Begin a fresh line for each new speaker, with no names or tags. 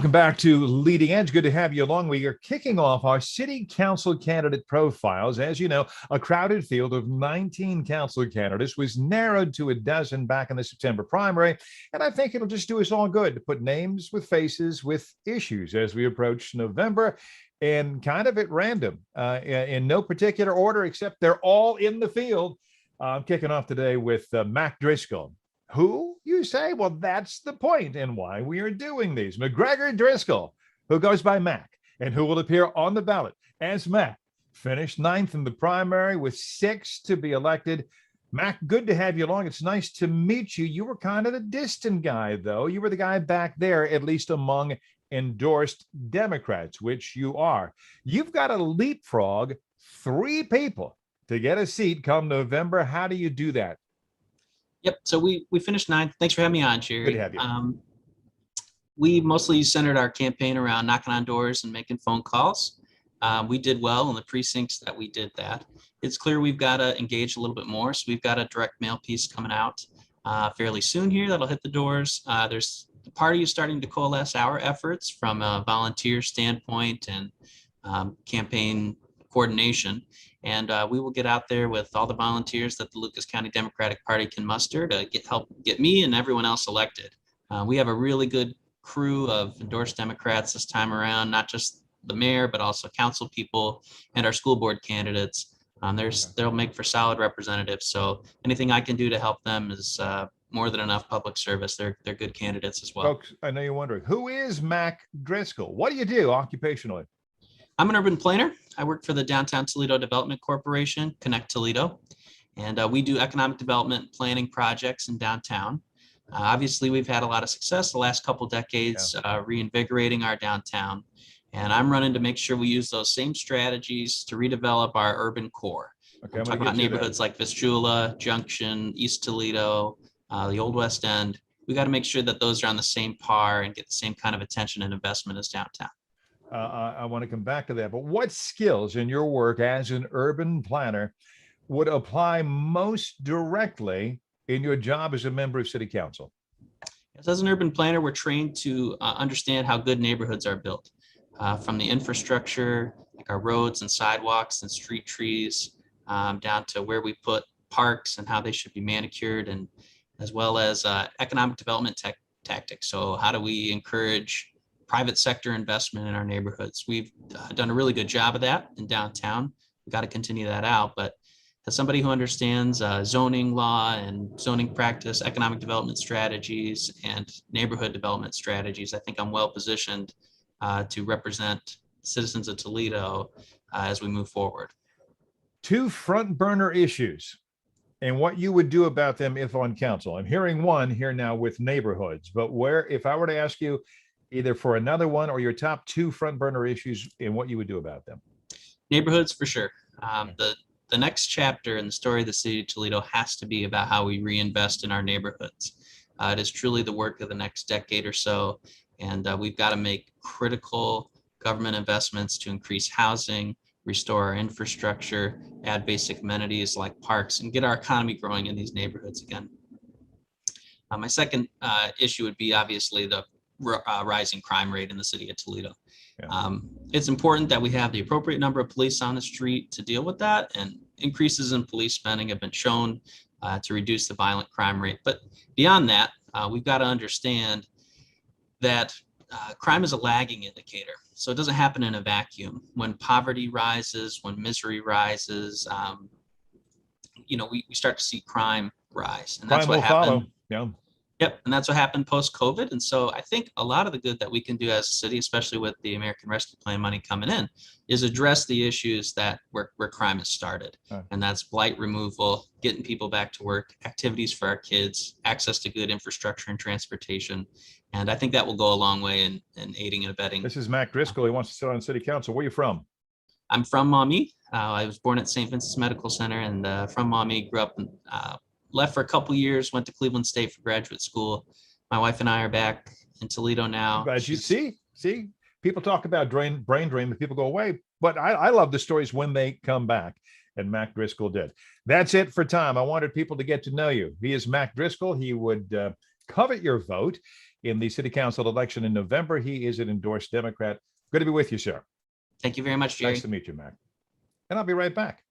Welcome back to Leading Edge. Good to have you along. We are kicking off our city council candidate profiles. As you know, a crowded field of 19 council candidates was narrowed to a dozen back in the September primary. And I think it'll just do us all good to put names with faces with issues as we approach November, and kind of at random, in no particular order, except they're all in the field. I'm kicking off today with Mac Driscoll. Who, you say? Well, that's the point and why we are doing these. McGregor Driscoll, who goes by Mac, and who will appear on the ballot as Mac, finished ninth in the primary with 6 to be elected. Mac, good to have you along. It's nice to meet you. You were kind of the distant guy, though. You were the guy back there, at least among endorsed Democrats, which you are. You've got to leapfrog 3 people to get a seat come November. How do you do that?
Yep. So we finished ninth. Thanks for having me on, Jerry.
Good to have you.
We mostly centered our campaign around knocking on doors and making phone calls. We did well in the precincts that we did that. It's clear we've got to engage a little bit more. So we've got a direct mail piece coming out fairly soon here that'll hit the doors. There's the party is starting to coalesce our efforts from a volunteer standpoint and campaign coordination. And we will get out there with all the volunteers that the Lucas County Democratic Party can muster to help get me and everyone else elected. We have a really good crew of endorsed Democrats this time around, not just the mayor, but also council people and our school board candidates. They'll make for solid representatives. So anything I can do to help them is more than enough public service. They're good candidates as well.
Folks, I know you're wondering, who is Mac Driscoll? What do you do occupationally?
I'm an urban planner. I work for the Downtown Toledo Development Corporation, Connect Toledo, and we do economic development planning projects in downtown. Obviously, we've had a lot of success the last couple decades reinvigorating our downtown, and I'm running to make sure we use those same strategies to redevelop our urban core. Okay, I'm talking about neighborhoods like Vistula, Junction, East Toledo, the Old West End. We got to make sure that those are on the same par and get the same kind of attention and investment as downtown.
I want to come back to that, but what skills in your work as an urban planner would apply most directly in your job as a member of city council?
As an urban planner, we're trained to understand how good neighborhoods are built, from the infrastructure, like our roads and sidewalks and street trees, down to where we put parks and how they should be manicured, and as well as economic development tactics. So how do we encourage private sector investment in our neighborhoods? We've done a really good job of that in downtown. We've got to continue that out. But as somebody who understands zoning law and zoning practice, economic development strategies, and neighborhood development strategies, I think I'm well positioned to represent citizens of Toledo as we move forward.
2 front burner issues and what you would do about them if on council. I'm hearing one here now with neighborhoods, but where, if I were to ask you either for another one or your top 2 front burner issues and what you would do about them?
Neighborhoods, for sure. The next chapter in the story of the city of Toledo has to be about how we reinvest in our neighborhoods. It is truly the work of the next decade or so, and we've got to make critical government investments to increase housing, restore our infrastructure, add basic amenities like parks, and get our economy growing in these neighborhoods again. My second issue would be obviously the rising crime rate in the city of Toledo. It's important that we have the appropriate number of police on the street to deal with that, and increases in police spending have been shown to reduce the violent crime rate. But beyond that, we've got to understand that crime is a lagging indicator. So it doesn't happen in a vacuum. When poverty rises, when misery rises, we start to see crime rise. And that's what happened. Yep, and that's what happened post-COVID. And so I think a lot of the good that we can do as a city, especially with the American Rescue Plan money coming in, is address the issues that where crime has started. And that's blight removal, getting people back to work, activities for our kids, access to good infrastructure and transportation. And I think that will go a long way in aiding and abetting.
This is Mac Driscoll. He wants to sit on city council. Where are you from?
I'm from Maumee. I was born at St. Vincent's Medical Center, and from Maumee, grew up in left for a couple years, went to Cleveland State for graduate school. My wife and I are back in Toledo now.
But you see, people talk about brain drain, but people go away. But I love the stories when they come back, and Mac Driscoll did. That's it for time. I wanted people to get to know you. He is Mac Driscoll. He would covet your vote. in the city council election in November. He is an endorsed Democrat. Good to be with you, sir.
Thank you very much, Jerry.
Nice to meet you, Mac. And I'll be right back.